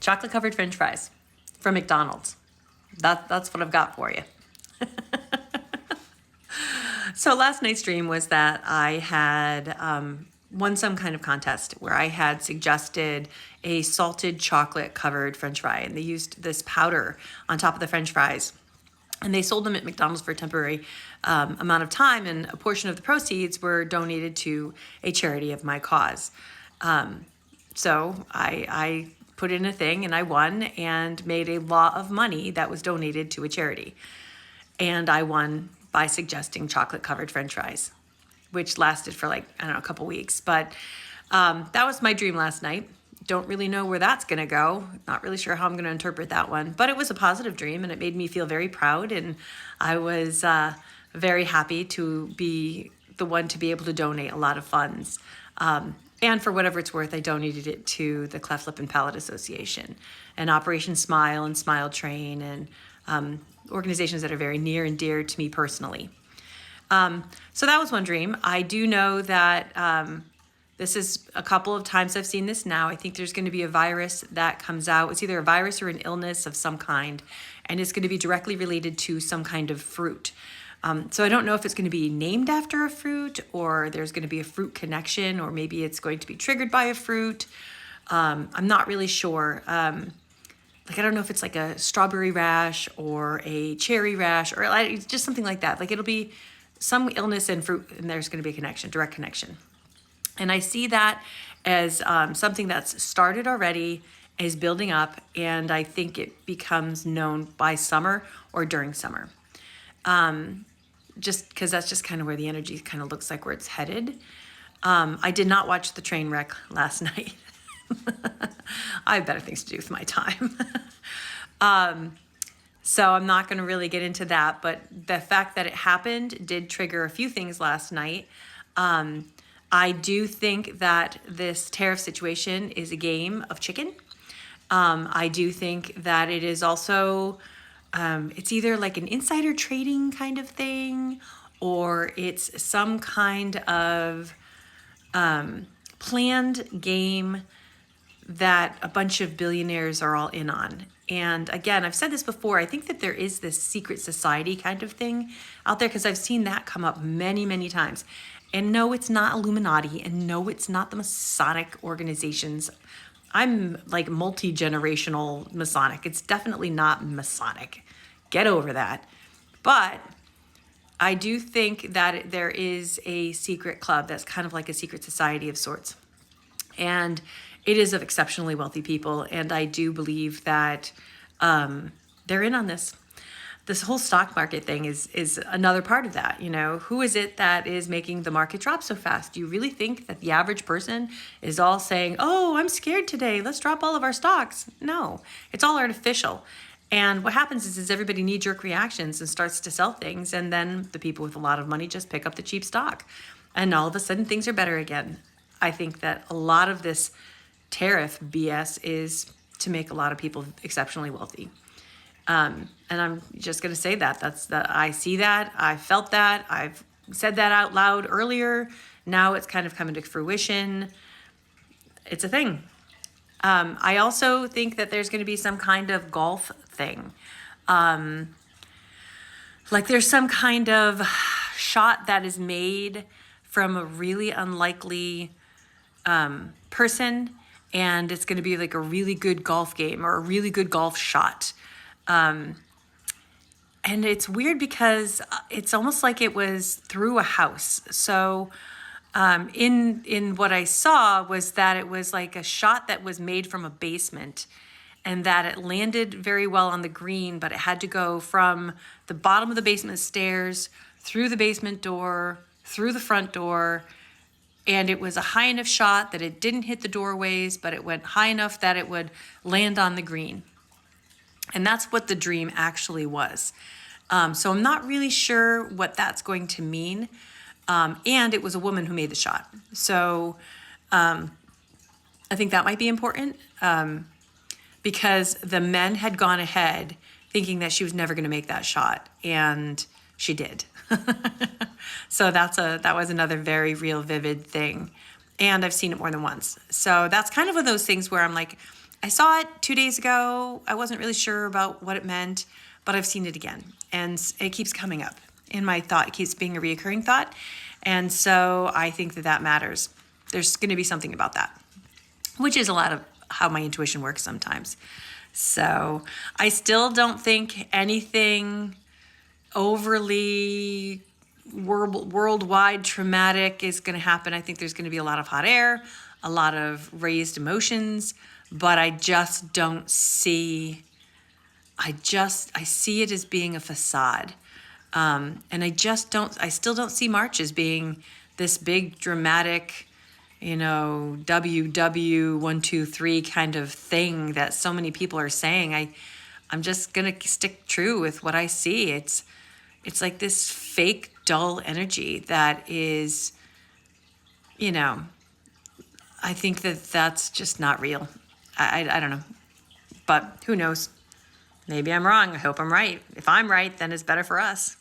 chocolate covered French fries from McDonald's. That's what I've got for you. So last night's dream was that I had won some kind of contest where I had suggested a salted chocolate covered French fry, and they used this powder on top of the French fries. And they sold them at McDonald's for a temporary amount of time, and a portion of the proceeds were donated to a charity of my cause. So I put in a thing and I won and made a lot of money that was donated to a charity. And I won by suggesting chocolate covered French fries, which lasted for like, I don't know, a couple weeks. But that was my dream last night. Don't really know where that's going to go. Not really sure how I'm going to interpret that one, but it was a positive dream and it made me feel very proud. And I was very happy to be the one to be able to donate a lot of funds. And for whatever it's worth, I donated it to the Cleft Lip and Palate Association and Operation Smile and Smile Train and organizations that are very near and dear to me personally. So that was one dream. I do know that this is a couple of times I've seen this now. I think there's going to be a virus that comes out. It's either a virus or an illness of some kind, and it's going to be directly related to some kind of fruit. So I don't know if it's going to be named after a fruit, or there's going to be a fruit connection, or maybe it's going to be triggered by a fruit. I'm not really sure. Like, I don't know if it's like a strawberry rash or a cherry rash or like, just something like that. Like, it'll be some illness and fruit, and there's going to be a connection, direct connection. And I see that as something that's started already, is building up, and I think it becomes known by summer or during summer. Just because that's just kind of where the energy kind of looks like where it's headed. I did not watch the train wreck last night. I have better things to do with my time. So I'm not going to really get into that, but the fact that it happened did trigger a few things last night. I do think that this tariff situation is a game of chicken. I do think that it is also, it's either like an insider trading kind of thing, or it's some kind of planned game that a bunch of billionaires are all in on. And again, I've said this before, I think that there is this secret society kind of thing out there, because I've seen that come up many, many times. And no, it's not Illuminati, and no, it's not the Masonic organizations. I'm like multi-generational Masonic. It's definitely not Masonic. Get over that. But I do think that there is a secret club that's kind of like a secret society of sorts. And it is of exceptionally wealthy people. And I do believe that they're in on this. This whole stock market thing is another part of that. You know, who is it that is making the market drop so fast? Do you really think that the average person is all saying, oh, I'm scared today, let's drop all of our stocks? No, it's all artificial. And what happens is everybody knee-jerk reactions and starts to sell things. And then the people with a lot of money just pick up the cheap stock. And all of a sudden things are better again. I think that a lot of this tariff BS is to make a lot of people exceptionally wealthy. And I'm just going to say that. I see that. I felt that. I've said that out loud earlier. Now it's kind of coming to fruition. It's a thing. I also think that there's going to be some kind of golf thing. Like there's some kind of shot that is made from a really unlikely person, and it's going to be like a really good golf game or a really good golf shot. And it's weird because it's almost like it was through a house. So in what I saw was that it was like a shot that was made from a basement, and that it landed very well on the green, but it had to go from the bottom of the basement stairs, through the basement door, through the front door. And it was a high enough shot that it didn't hit the doorways, but it went high enough that it would land on the green. And that's what the dream actually was. So I'm not really sure what that's going to mean. And it was a woman who made the shot. So I think that might be important because the men had gone ahead thinking that she was never going to make that shot. And she did. So that was another very real, vivid thing. And I've seen it more than once. So that's kind of one of those things where I'm like, I saw it 2 days ago. I wasn't really sure about what it meant, but I've seen it again. And it keeps coming up in my thought. It keeps being a reoccurring thought. And so I think that that matters. There's going to be something about that, which is a lot of how my intuition works sometimes. So I still don't think anything overly worldwide traumatic is going to happen. I think there's going to be a lot of hot air, a lot of raised emotions, but I just don't see, I see it as being a facade. And I still don't see March as being this big dramatic, WW123 kind of thing that so many people are saying. I'm just going to stick true with what I see. It's like this fake, dull energy that is, I think that that's just not real. I don't know, but who knows? Maybe I'm wrong. I hope I'm right. If I'm right, then it's better for us.